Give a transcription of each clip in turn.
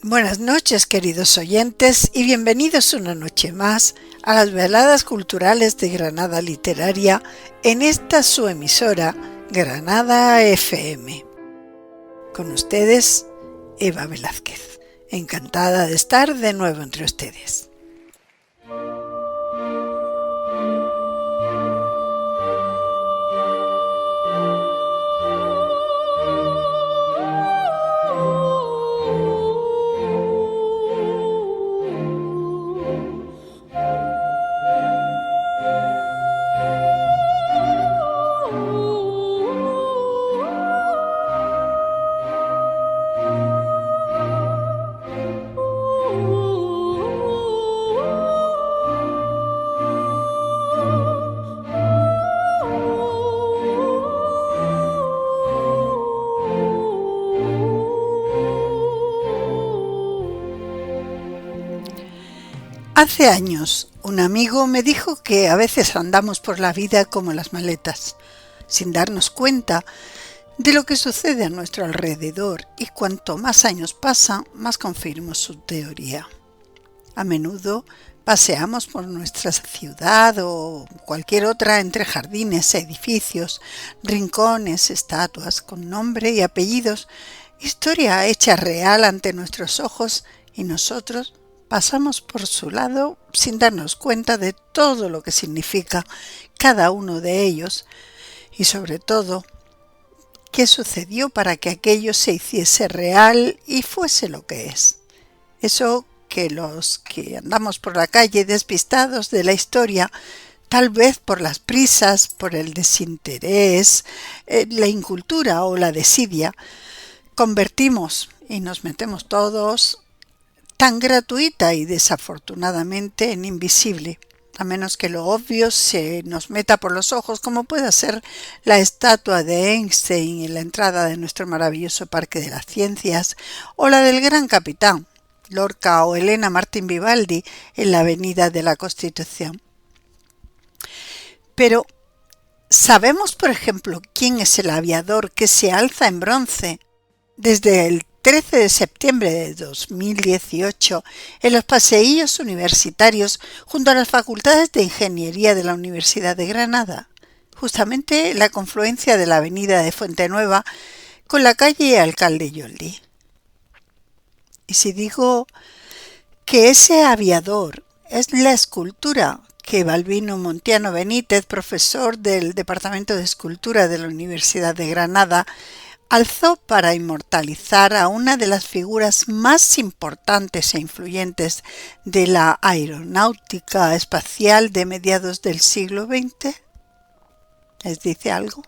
Buenas noches, queridos oyentes, y bienvenidos una noche más a las veladas culturales de Granada Literaria en esta su emisora, Granada FM. Con ustedes, Eva Velázquez. Encantada de estar de nuevo entre ustedes. Hace años, un amigo me dijo que a veces andamos por la vida como las maletas, sin darnos cuenta de lo que sucede a nuestro alrededor, y cuanto más años pasan, más confirmo su teoría. A menudo paseamos por nuestra ciudad o cualquier otra entre jardines, edificios, rincones, estatuas con nombre y apellidos, historia hecha real ante nuestros ojos, y nosotros pasamos por su lado sin darnos cuenta de todo lo que significa cada uno de ellos y sobre todo qué sucedió para que aquello se hiciese real y fuese lo que es. Eso que los que andamos por la calle despistados de la historia, tal vez por las prisas, por el desinterés, la incultura o la desidia, convertimos y nos metemos todos tan gratuita y desafortunadamente en invisible, a menos que lo obvio se nos meta por los ojos, como pueda ser la estatua de Einstein en la entrada de nuestro maravilloso Parque de las Ciencias, o la del gran capitán, Lorca o Elena Martín Vivaldi en la Avenida de la Constitución. Pero, ¿sabemos, por ejemplo, quién es el aviador que se alza en bronce desde el 13 de septiembre de 2018 en los paseillos universitarios junto a las facultades de Ingeniería de la Universidad de Granada, justamente la confluencia de la avenida de Fuente Nueva con la calle Alcalde Yoldi? Y si digo que ese aviador es la escultura que Balbino Montiano Benítez, profesor del Departamento de Escultura de la Universidad de Granada, alzó para inmortalizar a una de las figuras más importantes e influyentes de la aeronáutica espacial de mediados del siglo XX? ¿Les dice algo?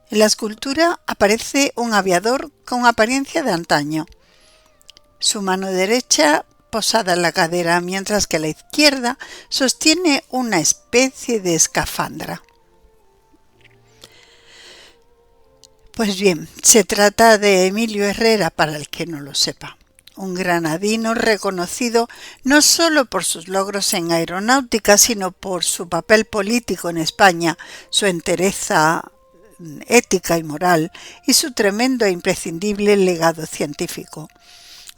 En la escultura aparece un aviador con apariencia de antaño. Su mano derecha posada en la cadera, mientras que la izquierda sostiene una especie de escafandra. Pues bien, se trata de Emilio Herrera, para el que no lo sepa, un granadino reconocido no solo por sus logros en aeronáutica, sino por su papel político en España, su entereza ética y moral y su tremendo e imprescindible legado científico.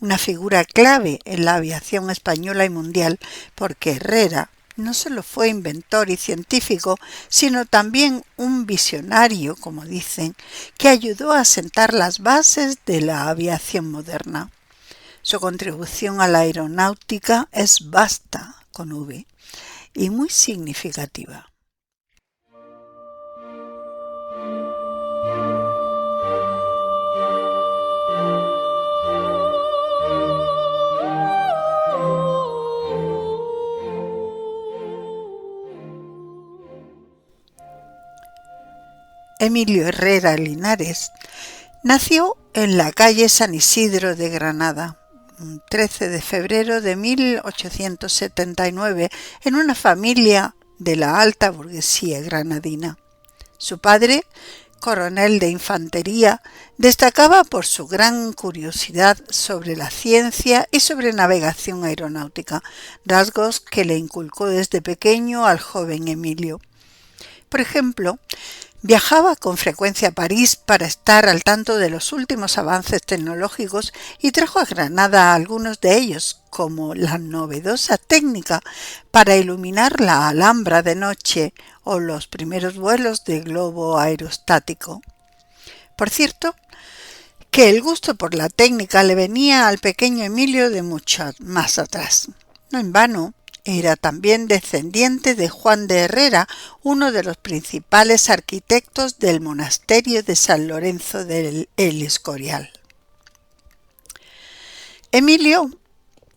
Una figura clave en la aviación española y mundial, porque Herrera no solo fue inventor y científico, sino también un visionario, como dicen, que ayudó a sentar las bases de la aviación moderna. Su contribución a la aeronáutica es vasta, con V, y muy significativa. Emilio Herrera Linares nació en la calle San Isidro de Granada, un 13 de febrero de 1879, en una familia de la alta burguesía granadina. Su padre, coronel de infantería, destacaba por su gran curiosidad sobre la ciencia y sobre navegación aeronáutica, rasgos que le inculcó desde pequeño al joven Emilio. Por ejemplo, Viajaba con frecuencia a París para estar al tanto de los últimos avances tecnológicos y trajo a Granada algunos de ellos, como la novedosa técnica para iluminar la Alhambra de noche o los primeros vuelos de globo aerostático. Por cierto, que el gusto por la técnica le venía al pequeño Emilio de mucho más atrás. No en vano, era también descendiente de Juan de Herrera, uno de los principales arquitectos del monasterio de San Lorenzo del El Escorial. Emilio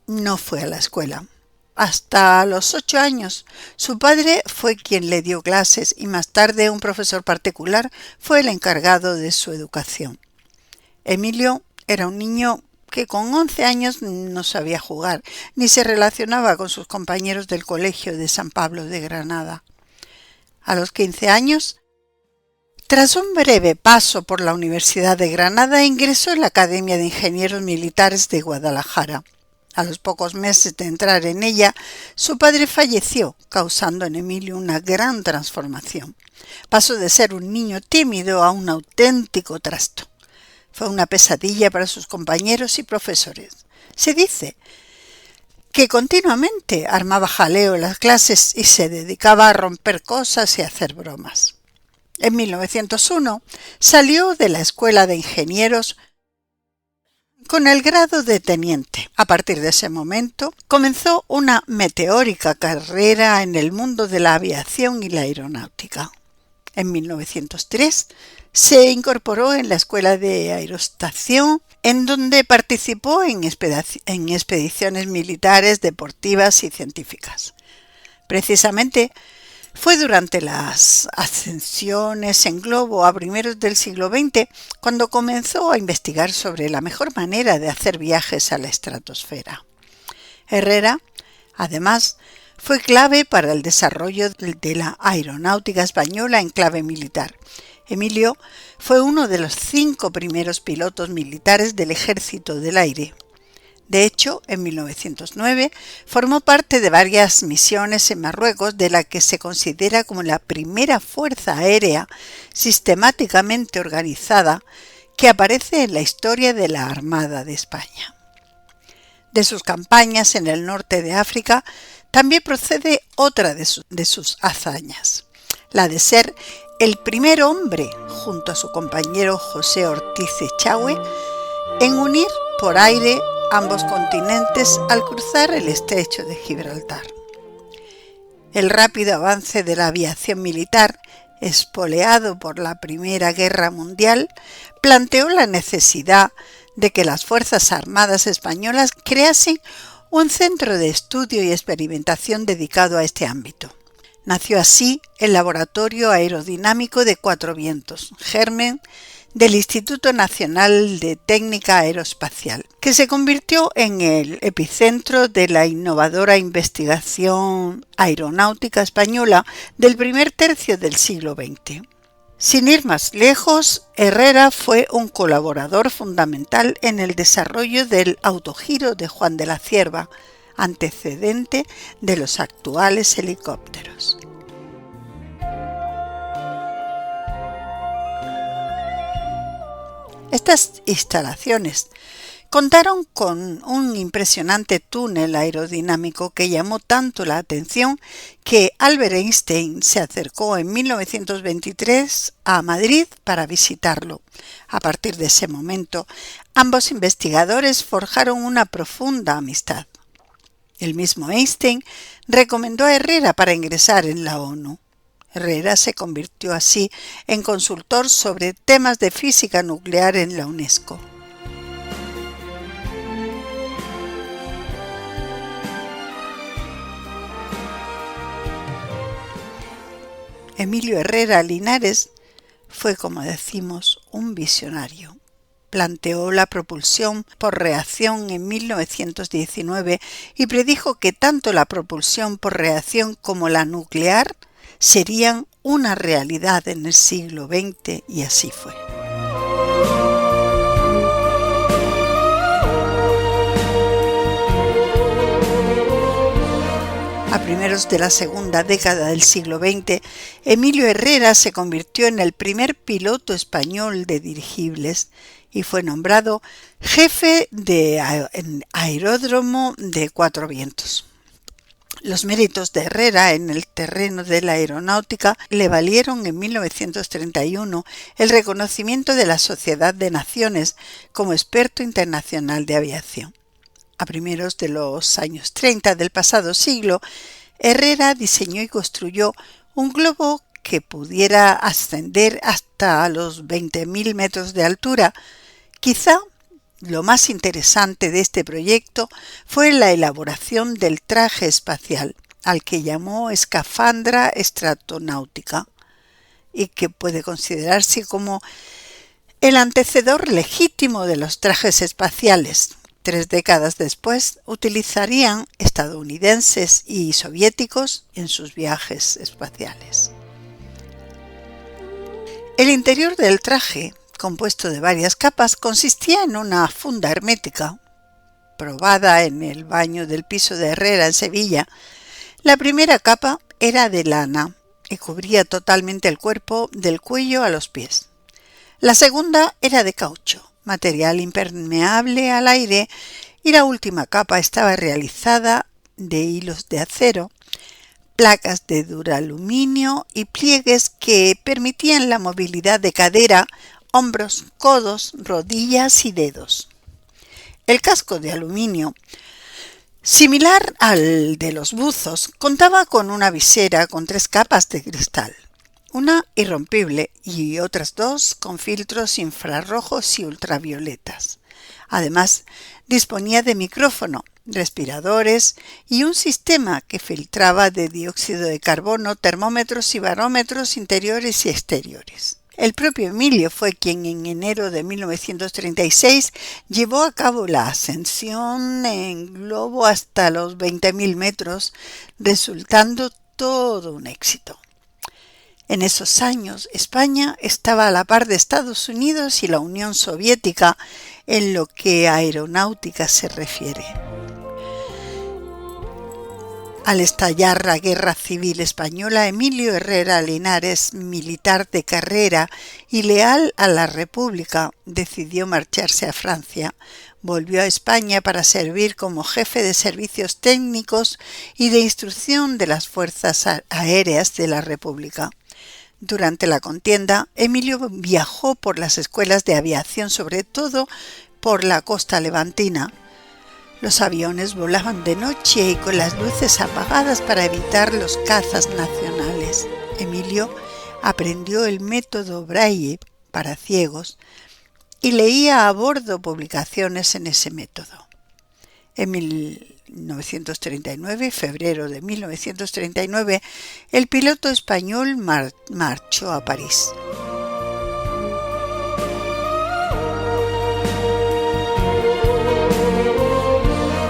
no fue a la escuela. Hasta los 8 años, su padre fue quien le dio clases y más tarde un profesor particular fue el encargado de su educación. Emilio era un niño que con 11 años no sabía jugar, ni se relacionaba con sus compañeros del colegio de San Pablo de Granada. A los 15 años, tras un breve paso por la Universidad de Granada, ingresó en la Academia de Ingenieros Militares de Guadalajara. A los pocos meses de entrar en ella, su padre falleció, causando en Emilio una gran transformación. Pasó de ser un niño tímido a un auténtico trasto. Fue una pesadilla para sus compañeros y profesores. Se dice que continuamente armaba jaleo en las clases y se dedicaba a romper cosas y a hacer bromas. En 1901 salió de la Escuela de Ingenieros con el grado de teniente. A partir de ese momento comenzó una meteórica carrera en el mundo de la aviación y la aeronáutica. En 1903 se incorporó en la Escuela de Aerostación, en donde participó en expediciones militares, deportivas y científicas. Precisamente fue durante las ascensiones en globo a primeros del siglo XX cuando comenzó a investigar sobre la mejor manera de hacer viajes a la estratosfera. Herrera, además, fue clave para el desarrollo de la aeronáutica española en clave militar. Emilio fue uno de los 5 primeros pilotos militares del Ejército del Aire. De hecho, en 1909 formó parte de varias misiones en Marruecos, de la que se considera como la primera fuerza aérea sistemáticamente organizada que aparece en la historia de la Armada de España. De sus campañas en el norte de África también procede otra de sus hazañas, la de ser el primer hombre, junto a su compañero José Ortiz Echagüe, en unir por aire ambos continentes al cruzar el estrecho de Gibraltar. El rápido avance de la aviación militar, espoleado por la Primera Guerra Mundial, planteó la necesidad de que las Fuerzas Armadas españolas creasen un centro de estudio y experimentación dedicado a este ámbito. Nació así el Laboratorio Aerodinámico de Cuatro Vientos, germen del Instituto Nacional de Técnica Aeroespacial, que se convirtió en el epicentro de la innovadora investigación aeronáutica española del primer tercio del siglo XX. Sin ir más lejos, Herrera fue un colaborador fundamental en el desarrollo del autogiro de Juan de la Cierva, antecedente de los actuales helicópteros. Estas instalaciones contaron con un impresionante túnel aerodinámico que llamó tanto la atención que Albert Einstein se acercó en 1923 a Madrid para visitarlo. A partir de ese momento, ambos investigadores forjaron una profunda amistad. El mismo Einstein recomendó a Herrera para ingresar en la ONU. Herrera se convirtió así en consultor sobre temas de física nuclear en la UNESCO. Emilio Herrera Linares fue, como decimos, un visionario. Planteó la propulsión por reacción en 1919 y predijo que tanto la propulsión por reacción como la nuclear serían una realidad en el siglo XX, y así fue. A primeros de la segunda década del siglo XX, Emilio Herrera se convirtió en el primer piloto español de dirigibles y fue nombrado jefe de aeródromo de Cuatro Vientos. Los méritos de Herrera en el terreno de la aeronáutica le valieron en 1931 el reconocimiento de la Sociedad de Naciones como experto internacional de aviación. A primeros de los años 30 del pasado siglo, Herrera diseñó y construyó un globo que pudiera ascender hasta los 20.000 metros de altura. Quizá lo más interesante de este proyecto fue la elaboración del traje espacial, al que llamó escafandra estratonáutica, y que puede considerarse como el antecedor legítimo de los trajes espaciales. 3 décadas después, utilizarían estadounidenses y soviéticos en sus viajes espaciales. El interior del traje, compuesto de varias capas, consistía en una funda hermética, probada en el baño del piso de Herrera en Sevilla. La primera capa era de lana y cubría totalmente el cuerpo del cuello a los pies. La segunda era de caucho, material impermeable al aire, y la última capa estaba realizada de hilos de acero, placas de duraluminio y pliegues que permitían la movilidad de cadera, hombros, codos, rodillas y dedos. El casco de aluminio, similar al de los buzos, contaba con una visera con 3 capas de cristal, una irrompible y otras 2 con filtros infrarrojos y ultravioletas. Además, disponía de micrófono, respiradores y un sistema que filtraba de dióxido de carbono, termómetros y barómetros interiores y exteriores. El propio Emilio fue quien en enero de 1936 llevó a cabo la ascensión en globo hasta los 20.000 metros, resultando todo un éxito. En esos años, España estaba a la par de Estados Unidos y la Unión Soviética en lo que a aeronáutica se refiere. Al estallar la Guerra Civil Española, Emilio Herrera Linares, militar de carrera y leal a la República, decidió marcharse a Francia. Volvió a España para servir como jefe de servicios técnicos y de instrucción de las fuerzas aéreas de la República. Durante la contienda, Emilio viajó por las escuelas de aviación, sobre todo por la costa levantina. Los aviones volaban de noche y con las luces apagadas para evitar los cazas nacionales. Emilio aprendió el método Braille para ciegos y leía a bordo publicaciones en ese método. En 1939, febrero de 1939, el piloto español marchó a París.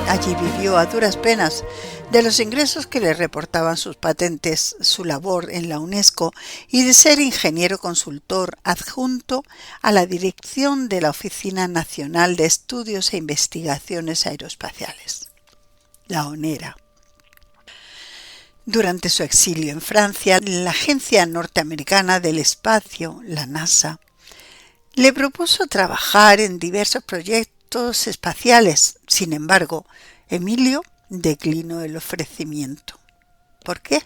Allí vivió a duras penas de los ingresos que le reportaban sus patentes, su labor en la UNESCO y de ser ingeniero consultor adjunto a la dirección de la Oficina Nacional de Estudios e Investigaciones Aeroespaciales, la ONERA. Durante su exilio en Francia, la Agencia Norteamericana del Espacio, la NASA, le propuso trabajar en diversos proyectos espaciales. Sin embargo, Emilio declinó el ofrecimiento. ¿Por qué?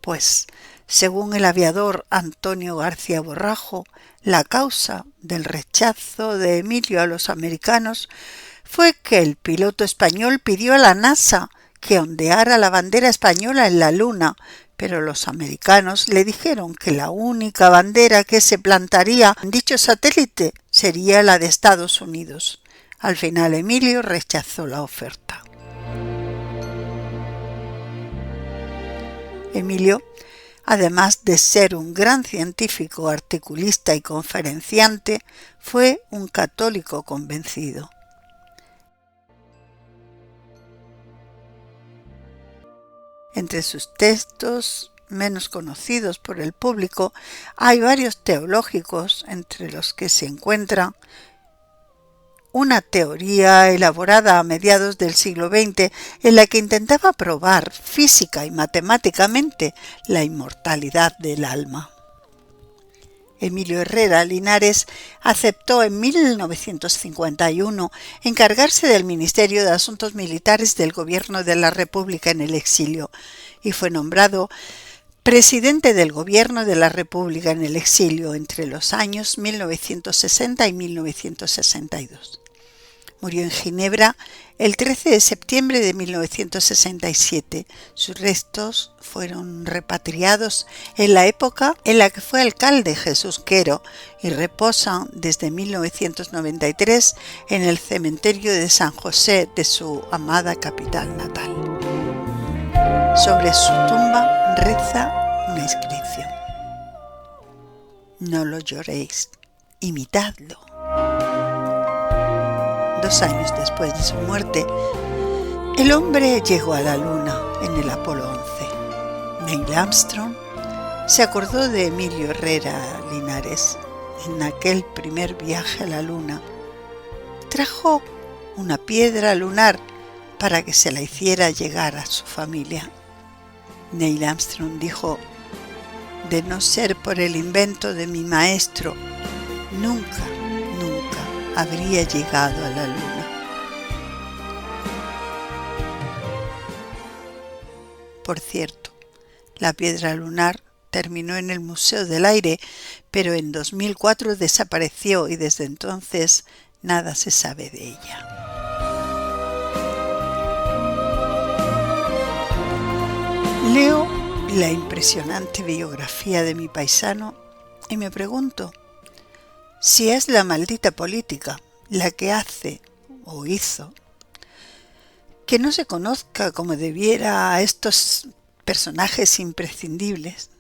Pues, según el aviador Antonio García Borrajo, la causa del rechazo de Emilio a los americanos fue que el piloto español pidió a la NASA que ondeara la bandera española en la Luna, pero los americanos le dijeron que la única bandera que se plantaría en dicho satélite sería la de Estados Unidos. Al final, Emilio rechazó la oferta. Emilio, además de ser un gran científico, articulista y conferenciante, fue un católico convencido. Entre sus textos menos conocidos por el público hay varios teológicos, entre los que se encuentran una teoría elaborada a mediados del siglo XX en la que intentaba probar física y matemáticamente la inmortalidad del alma. Emilio Herrera Linares aceptó en 1951 encargarse del Ministerio de Asuntos Militares del Gobierno de la República en el exilio y fue nombrado presidente del Gobierno de la República en el exilio entre los años 1960 y 1962. Murió en Ginebra el 13 de septiembre de 1967. Sus restos fueron repatriados en la época en la que fue alcalde Jesús Quero y reposan desde 1993 en el cementerio de San José de su amada capital natal. Sobre su tumba reza una inscripción: no lo lloréis, imitadlo. 2 años después de su muerte, el hombre llegó a la Luna en el Apolo 11. Neil Armstrong se acordó de Emilio Herrera Linares en aquel primer viaje a la Luna. Trajo una piedra lunar para que se la hiciera llegar a su familia. Neil Armstrong dijo: de no ser por el invento de mi maestro, nunca habría llegado a la Luna. Por cierto, la piedra lunar terminó en el Museo del Aire, pero en 2004 desapareció y desde entonces nada se sabe de ella. Leo la impresionante biografía de mi paisano y me pregunto si es la maldita política la que hace o hizo que no se conozca como debiera a estos personajes imprescindibles,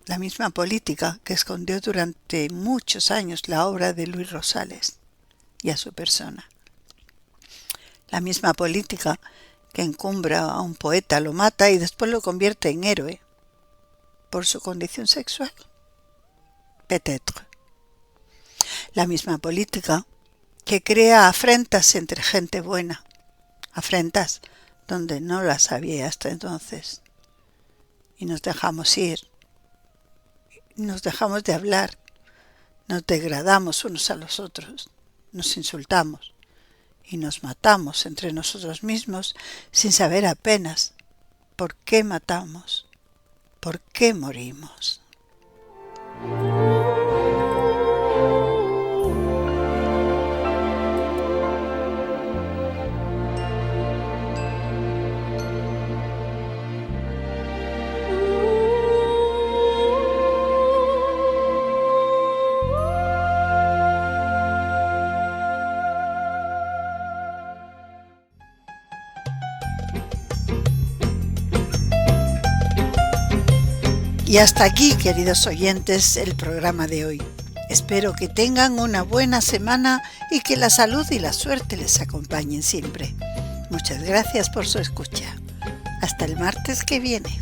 la misma política que escondió durante muchos años la obra de Luis Rosales y a su persona, la misma política que encumbra a un poeta, lo mata y después lo convierte en héroe por su condición sexual. Peut-être. La misma política que crea afrentas entre gente buena, afrentas donde no las había hasta entonces, y nos dejamos ir, nos dejamos de hablar, nos degradamos unos a los otros, nos insultamos y nos matamos entre nosotros mismos sin saber apenas por qué matamos, por qué morimos. Y hasta aquí, queridos oyentes, el programa de hoy. Espero que tengan una buena semana y que la salud y la suerte les acompañen siempre. Muchas gracias por su escucha. Hasta el martes que viene.